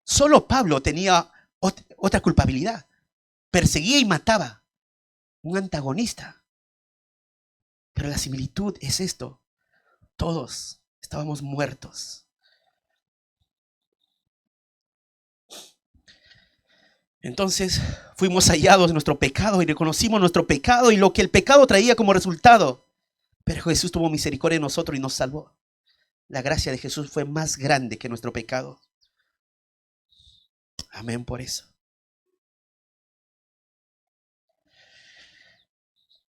Solo Pablo tenía otra culpabilidad. Perseguía y mataba. Un antagonista. Pero la similitud es esto. Todos estábamos muertos. Entonces fuimos hallados en nuestro pecado y reconocimos nuestro pecado y lo que el pecado traía como resultado. Pero Jesús tuvo misericordia de nosotros y nos salvó. La gracia de Jesús fue más grande que nuestro pecado. Amén por eso.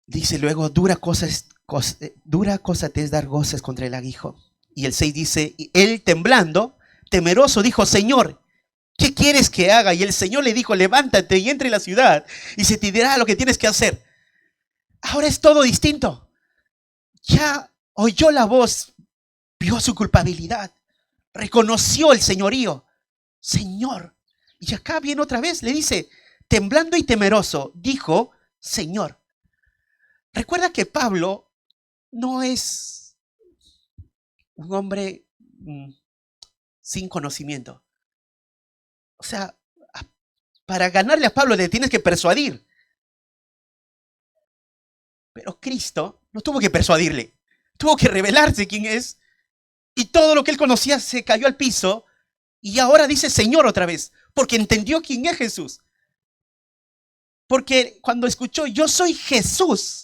Dice luego, dura cosa te es dar goces contra el aguijón. Y el 6 dice, y él temblando, temeroso, dijo, Señor, ¿qué quieres que haga? Y el Señor le dijo, levántate y entra en la ciudad y se te dirá lo que tienes que hacer. Ahora es todo distinto. Ya oyó la voz, vio su culpabilidad, reconoció el señorío. Señor. Y acá viene otra vez, le dice, temblando y temeroso, dijo, Señor. Recuerda que Pablo no es un hombre sin conocimiento. O sea, para ganarle a Pablo le tienes que persuadir. Pero Cristo no tuvo que persuadirle. Tuvo que revelarse quién es. Y todo lo que él conocía se cayó al piso. Y ahora dice Señor otra vez. Porque entendió quién es Jesús. Porque cuando escuchó, yo soy Jesús.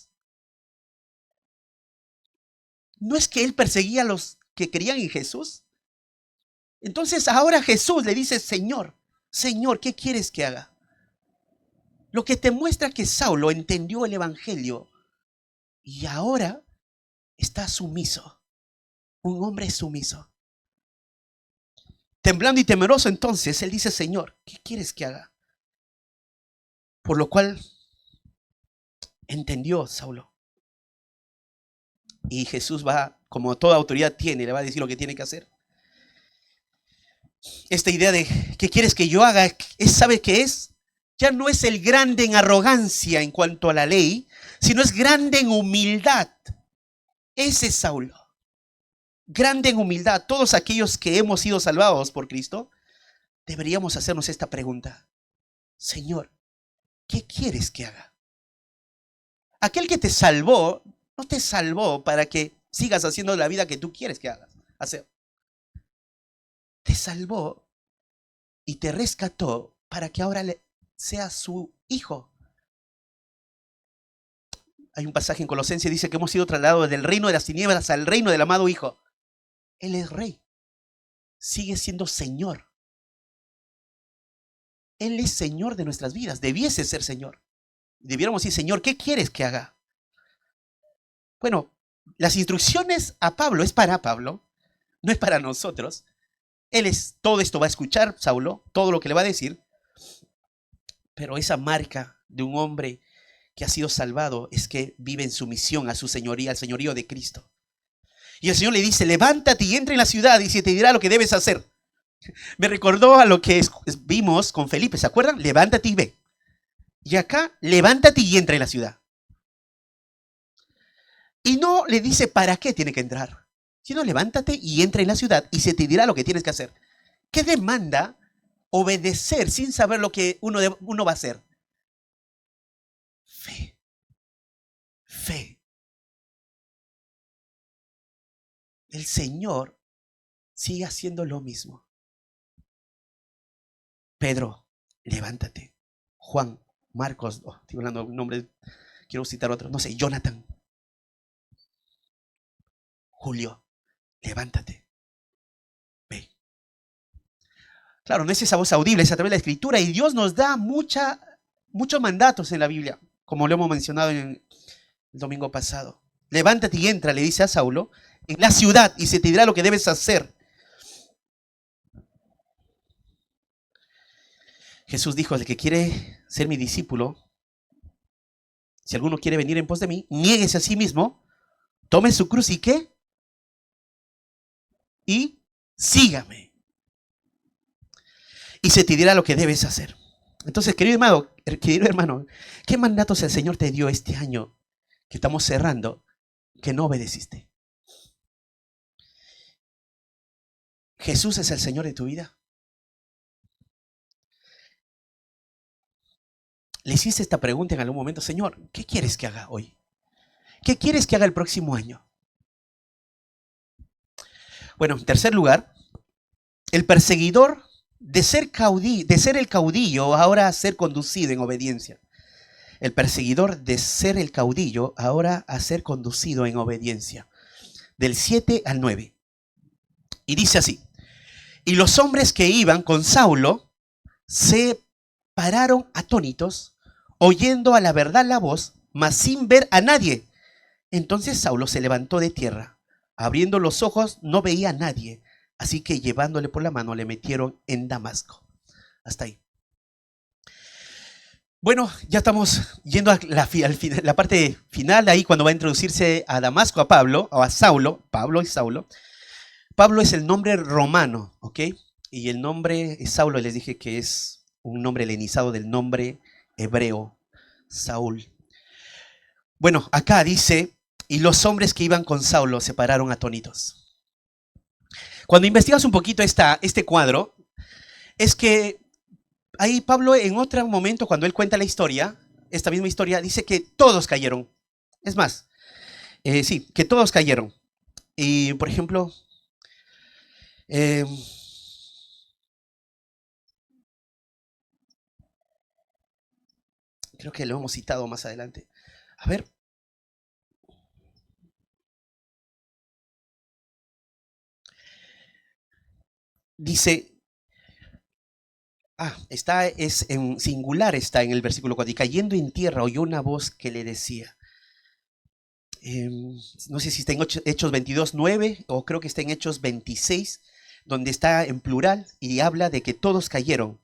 ¿No es que él perseguía a los que creían en Jesús? Entonces ahora Jesús le dice, Señor, Señor, ¿qué quieres que haga? Lo que te muestra que Saulo entendió el Evangelio y ahora está sumiso. Un hombre sumiso. Temblando y temeroso entonces, él dice, Señor, ¿qué quieres que haga? Por lo cual entendió Saulo. Y Jesús va, como toda autoridad tiene, le va a decir lo que tiene que hacer. Esta idea de ¿qué quieres que yo haga? ¿Sabe qué es? Ya no es el grande en arrogancia en cuanto a la ley, sino es grande en humildad. Ese es Saulo. Grande en humildad. Todos aquellos que hemos sido salvados por Cristo, deberíamos hacernos esta pregunta. Señor, ¿qué quieres que haga? Aquel que te salvó, no te salvó para que sigas haciendo la vida que tú quieres que hagas. Te salvó y te rescató para que ahora seas su hijo. Hay un pasaje en Colosenses que dice que hemos sido trasladados del reino de las tinieblas al reino del amado Hijo. Él es rey. Sigue siendo Señor. Él es Señor de nuestras vidas. Debiese ser Señor. Debiéramos decir, Señor, ¿qué quieres que haga? Bueno, las instrucciones a Pablo es para Pablo, no es para nosotros. Todo esto va a escuchar Saulo, todo lo que le va a decir. Pero esa marca de un hombre que ha sido salvado es que vive en sumisión a su señoría, al señorío de Cristo. Y el Señor le dice, levántate y entra en la ciudad y se te dirá lo que debes hacer. Me recordó a lo que vimos con Felipe, ¿se acuerdan? Levántate y ve. Y acá, levántate y entra en la ciudad. Y no le dice para qué tiene que entrar, sino levántate y entra en la ciudad y se te dirá lo que tienes que hacer. ¿Qué demanda obedecer sin saber lo que uno va a hacer? Fe. Fe. El Señor sigue haciendo lo mismo. Pedro, levántate. Juan, Marcos, estoy hablando de nombres, quiero citar otros, no sé, Jonathan. Julio, levántate. Ve. Claro, no es esa voz audible, es a través de la Escritura, y Dios nos da muchos mandatos en la Biblia, como lo hemos mencionado en el domingo pasado. Levántate y entra, le dice a Saulo, en la ciudad y se te dirá lo que debes hacer. Jesús dijo, el que quiere ser mi discípulo, si alguno quiere venir en pos de mí, niéguese a sí mismo, tome su cruz y ¿qué? Y sígame. Y se te dirá lo que debes hacer. Entonces, querido hermano, ¿qué mandatos el Señor te dio este año que estamos cerrando que no obedeciste? ¿Jesús es el Señor de tu vida? ¿Le hiciste esta pregunta en algún momento? Señor, ¿qué quieres que haga hoy? ¿Qué quieres que haga el próximo año? Bueno, en tercer lugar, el perseguidor de ser el caudillo ahora a ser conducido en obediencia. El perseguidor de ser el caudillo ahora a ser conducido en obediencia. Del 7 al 9. Y dice así. Y los hombres que iban con Saulo se pararon atónitos, oyendo a la verdad la voz, mas sin ver a nadie. Entonces Saulo se levantó de tierra. Abriendo los ojos no veía a nadie. Así que llevándole por la mano le metieron en Damasco. Hasta ahí. Bueno, ya estamos yendo a la parte final, ahí cuando va a introducirse a Damasco a Pablo, o a Saulo, Pablo y Saulo. Pablo es el nombre romano, ¿ok? Y el nombre Saulo, les dije que es un nombre helenizado del nombre hebreo, Saúl. Bueno, acá dice, y los hombres que iban con Saulo se pararon atónitos. Cuando investigas un poquito este cuadro, es que ahí Pablo en otro momento, cuando él cuenta la historia, esta misma historia, dice que todos cayeron. Es más, sí, que todos cayeron. Y, por ejemplo, creo que lo hemos citado más adelante. A ver. Dice, es en singular, está en el versículo 4. Y cayendo en tierra oyó una voz que le decía, no sé si está en Hechos 22:9 o creo que está en Hechos 26, donde está en plural y habla de que todos cayeron.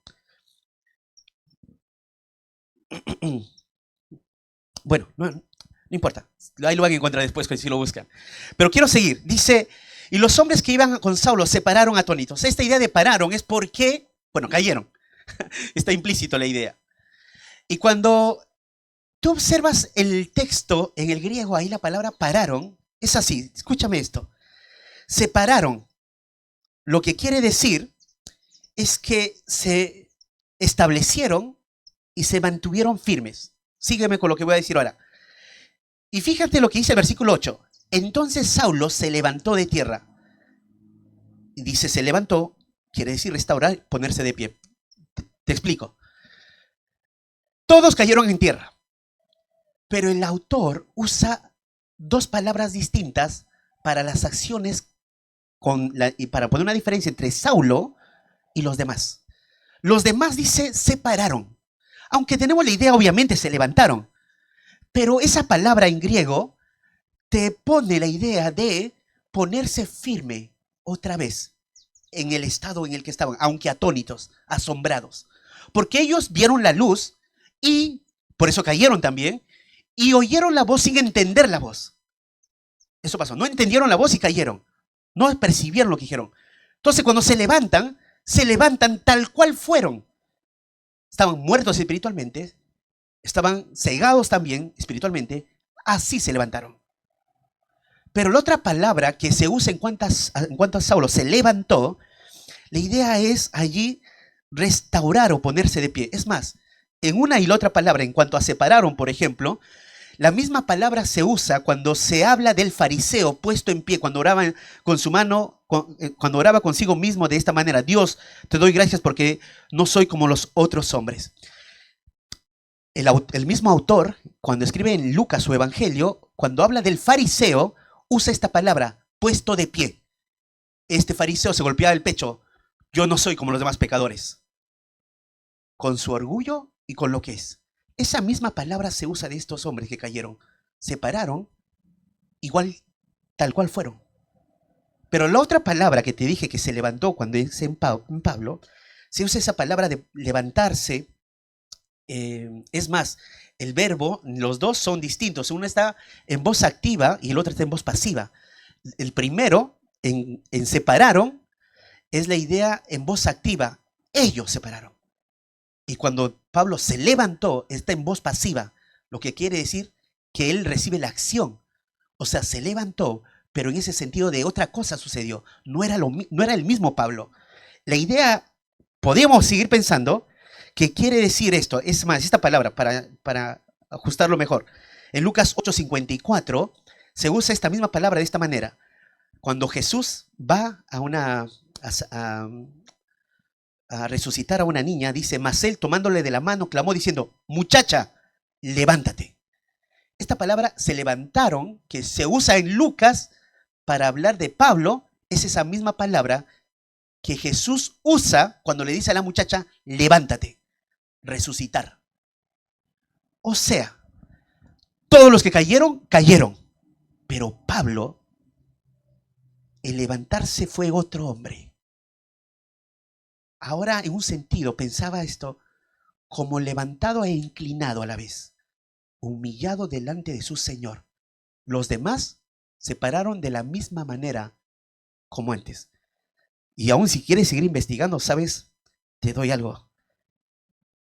Bueno, no importa, ahí lo van a encontrar después si lo buscan. Pero quiero seguir, dice, y los hombres que iban con Saulo se pararon atónitos. Esta idea de pararon es porque, bueno, cayeron. Está implícito la idea. Y cuando tú observas el texto en el griego, ahí la palabra pararon, es así, escúchame esto. Se pararon. Lo que quiere decir es que se establecieron y se mantuvieron firmes. Sígueme con lo que voy a decir ahora. Y fíjate lo que dice el versículo 8. Entonces Saulo se levantó de tierra. Y dice, se levantó, quiere decir restaurar, ponerse de pie. Te explico. Todos cayeron en tierra. Pero el autor usa dos palabras distintas para las acciones y para poner una diferencia entre Saulo y los demás. Los demás, dice, se pararon. Aunque tenemos la idea, obviamente, se levantaron. Pero esa palabra en griego te pone la idea de ponerse firme otra vez en el estado en el que estaban, aunque atónitos, asombrados. Porque ellos vieron la luz y por eso cayeron también y oyeron la voz sin entender la voz. Eso pasó. No entendieron la voz y cayeron. No percibieron lo que dijeron. Entonces, cuando se levantan tal cual fueron. Estaban muertos espiritualmente estaban cegados también espiritualmente, así se levantaron. Pero la otra palabra que se usa en cuanto a Saulo se levantó, la idea es allí restaurar o ponerse de pie. Es más, en una y la otra palabra, en cuanto a separaron, por ejemplo, la misma palabra se usa cuando se habla del fariseo puesto en pie, cuando oraba con su mano, cuando oraba consigo mismo de esta manera: Dios, te doy gracias porque no soy como los otros hombres. El mismo autor, cuando escribe en Lucas su evangelio, cuando habla del fariseo, usa esta palabra, puesto de pie. Este fariseo se golpeaba el pecho: yo no soy como los demás pecadores, con su orgullo y con lo que es. Esa misma palabra se usa de estos hombres que cayeron. Se pararon igual, tal cual fueron. Pero la otra palabra que te dije que se levantó cuando es en Pablo, se usa esa palabra de levantarse. Es más, el verbo, los dos son distintos. Uno está en voz activa y el otro está en voz pasiva. El primero, en separaron, es la idea en voz activa. Ellos separaron. Y cuando Pablo se levantó, está en voz pasiva, lo que quiere decir que él recibe la acción. O sea, se levantó, pero en ese sentido de otra cosa sucedió. No era el mismo Pablo. La idea, podríamos seguir pensando que quiere decir esto. Es más, esta palabra, para ajustarlo mejor. En Lucas 8:54 se usa esta misma palabra de esta manera. Cuando Jesús va a resucitar a una niña, dice: mas él, tomándole de la mano, clamó diciendo: muchacha, levántate. Esta palabra se levantaron, que se usa en Lucas para hablar de Pablo, es esa misma palabra que Jesús usa cuando le dice a la muchacha: levántate, resucitar. O sea, todos los que cayeron, cayeron. Pero Pablo, el levantarse fue otro hombre. Ahora, en un sentido, pensaba esto como levantado e inclinado a la vez, humillado delante de su Señor. Los demás se pararon de la misma manera como antes. Y aún si quieres seguir investigando, ¿sabes? Te doy algo.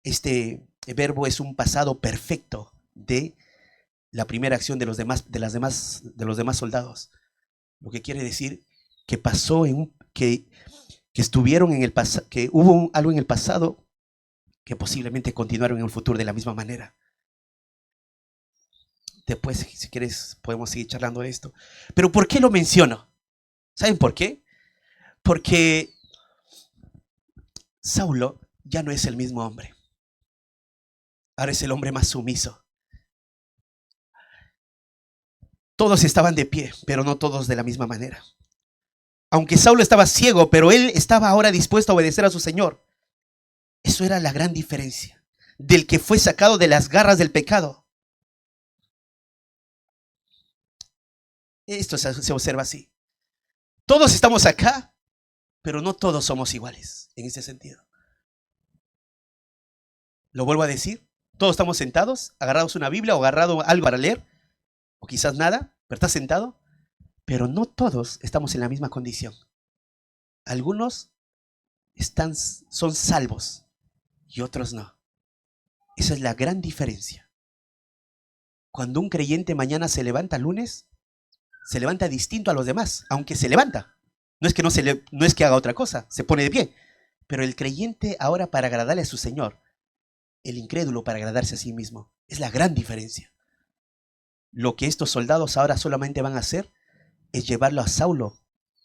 Este verbo es un pasado perfecto de la primera acción de los demás soldados. Lo que quiere decir que pasó que estuvieron en el pasado, que hubo algo en el pasado que posiblemente continuaron en el futuro de la misma manera. Después, si quieres, podemos seguir charlando de esto. Pero ¿por qué lo menciono? ¿Saben por qué? Porque Saulo ya no es el mismo hombre. Ahora es el hombre más sumiso. Todos estaban de pie, pero no todos de la misma manera. Aunque Saulo estaba ciego, pero él estaba ahora dispuesto a obedecer a su Señor. Eso era la gran diferencia del que fue sacado de las garras del pecado. Esto se observa así. Todos estamos acá, pero no todos somos iguales en ese sentido. Lo vuelvo a decir, todos estamos sentados, agarrados una Biblia o agarrado algo para leer, o quizás nada, pero estás sentado, pero no todos estamos en la misma condición. Algunos son salvos y otros no. Esa es la gran diferencia. Cuando un creyente mañana se levanta lunes, se levanta distinto a los demás, aunque se levanta. No es que, no es que haga otra cosa, se pone de pie. Pero el creyente ahora, para agradarle a su Señor, el incrédulo para agradarse a sí mismo. Es la gran diferencia. Lo que estos soldados ahora solamente van a hacer es llevarlo a Saulo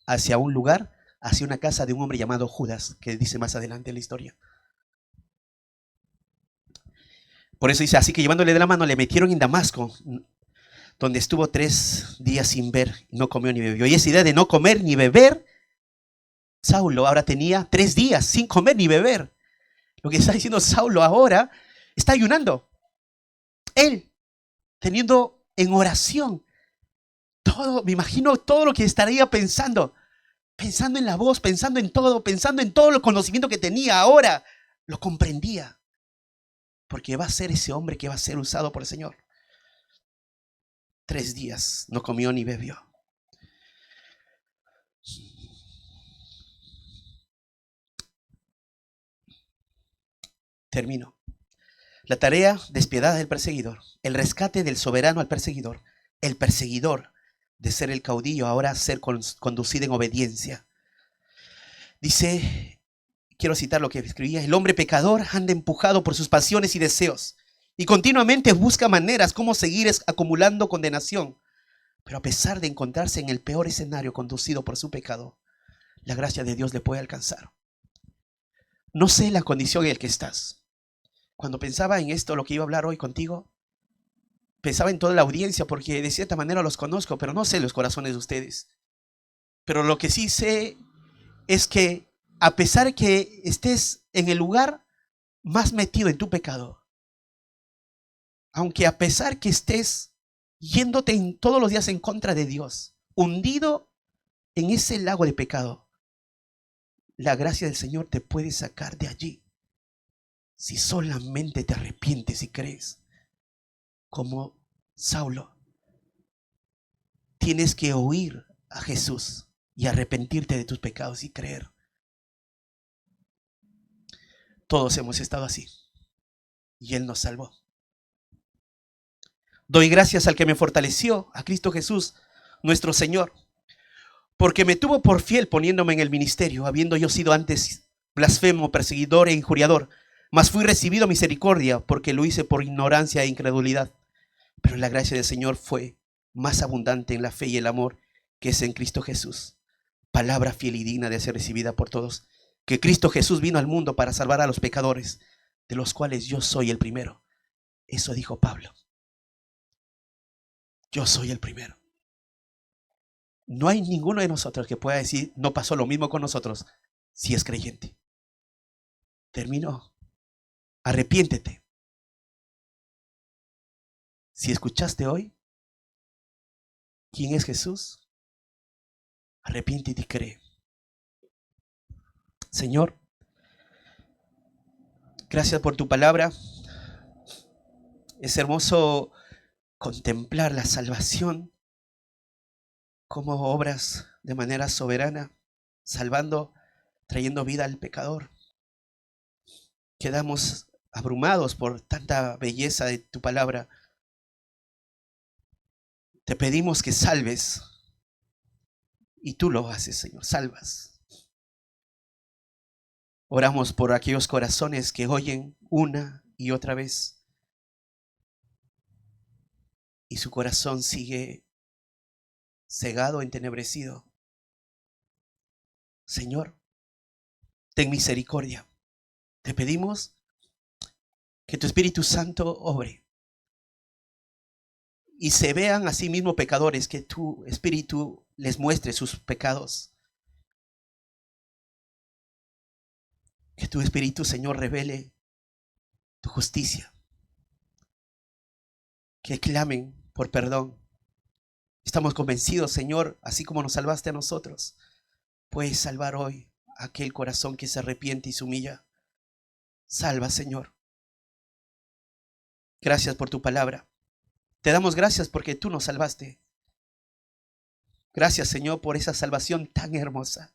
hacia un lugar, hacia una casa de un hombre llamado Judas, que dice más adelante en la historia. Por eso dice: así que llevándole de la mano, le metieron en Damasco, donde estuvo 3 días sin ver, no comió ni bebió. Y esa idea de no comer ni beber, Saulo ahora tenía 3 días sin comer ni beber. Lo que está diciendo Saulo ahora, está ayunando. Él, teniendo en oración, me imagino todo lo que estaría pensando en la voz, pensando en todo el conocimiento que tenía ahora, lo comprendía. Porque va a ser ese hombre que va a ser usado por el Señor. 3 días no comió ni bebió. Termino. La tarea despiadada del perseguidor, el rescate del soberano al perseguidor, el perseguidor de ser el caudillo ahora ser conducido en obediencia. Dice, quiero citar lo que escribía, el hombre pecador anda empujado por sus pasiones y deseos y continuamente busca maneras como seguir acumulando condenación. Pero a pesar de encontrarse en el peor escenario conducido por su pecado, la gracia de Dios le puede alcanzar. No sé la condición en la que estás. Cuando pensaba en esto, lo que iba a hablar hoy contigo, pensaba en toda la audiencia porque de cierta manera los conozco, pero no sé los corazones de ustedes. Pero lo que sí sé es que a pesar que estés en el lugar más metido en tu pecado, aunque a pesar que estés yéndote todos los días en contra de Dios, hundido en ese lago de pecado, la gracia del Señor te puede sacar de allí si solamente te arrepientes y crees. Como Saulo, tienes que oír a Jesús y arrepentirte de tus pecados y creer. Todos hemos estado así y Él nos salvó. Doy gracias al que me fortaleció, a Cristo Jesús, nuestro Señor, porque me tuvo por fiel poniéndome en el ministerio, habiendo yo sido antes blasfemo, perseguidor e injuriador, mas fui recibido misericordia porque lo hice por ignorancia e incredulidad. Pero la gracia del Señor fue más abundante en la fe y el amor que es en Cristo Jesús. Palabra fiel y digna de ser recibida por todos, que Cristo Jesús vino al mundo para salvar a los pecadores, de los cuales yo soy el primero. Eso dijo Pablo. Yo soy el primero. No hay ninguno de nosotros que pueda decir, no pasó lo mismo con nosotros, si es creyente. Terminó. Arrepiéntete. Si escuchaste hoy quién es Jesús, arrepiéntete y cree. Señor, gracias por tu palabra. Es hermoso contemplar la salvación, cómo obras de manera soberana, salvando, trayendo vida al pecador. Quedamos abrumados por tanta belleza de tu palabra. Te pedimos que salves, y tú lo haces, Señor, salvas. Oramos por aquellos corazones que oyen una y otra vez y su corazón sigue cegado, entenebrecido. Señor, ten misericordia. Te pedimos que tu Espíritu Santo obre y se vean a sí mismos pecadores, que tu Espíritu les muestre sus pecados. Que tu Espíritu, Señor, revele tu justicia. Que clamen por perdón. Estamos convencidos, Señor, así como nos salvaste a nosotros, puedes salvar hoy a aquel corazón que se arrepiente y se humilla. Salva, Señor. Gracias por tu palabra. Te damos gracias porque tú nos salvaste. Gracias, Señor, por esa salvación tan hermosa.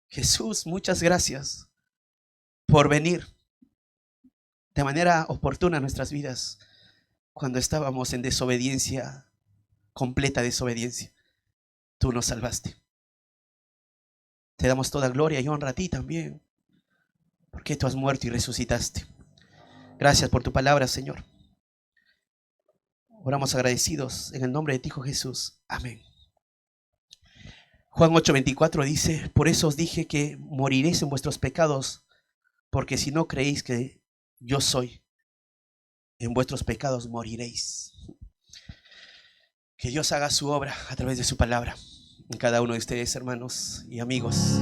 Jesús, muchas gracias por venir de manera oportuna a nuestras vidas cuando estábamos en desobediencia, completa desobediencia. Tú nos salvaste. Te damos toda gloria y honra a ti también, porque tú has muerto y resucitaste. Gracias por tu palabra, Señor. Oramos agradecidos en el nombre de ti, Hijo Jesús. Amén. Juan 8:24 dice, por eso os dije que moriréis en vuestros pecados, porque si no creéis que yo soy, en vuestros pecados moriréis. Que Dios haga su obra a través de su palabra en cada uno de ustedes, hermanos y amigos.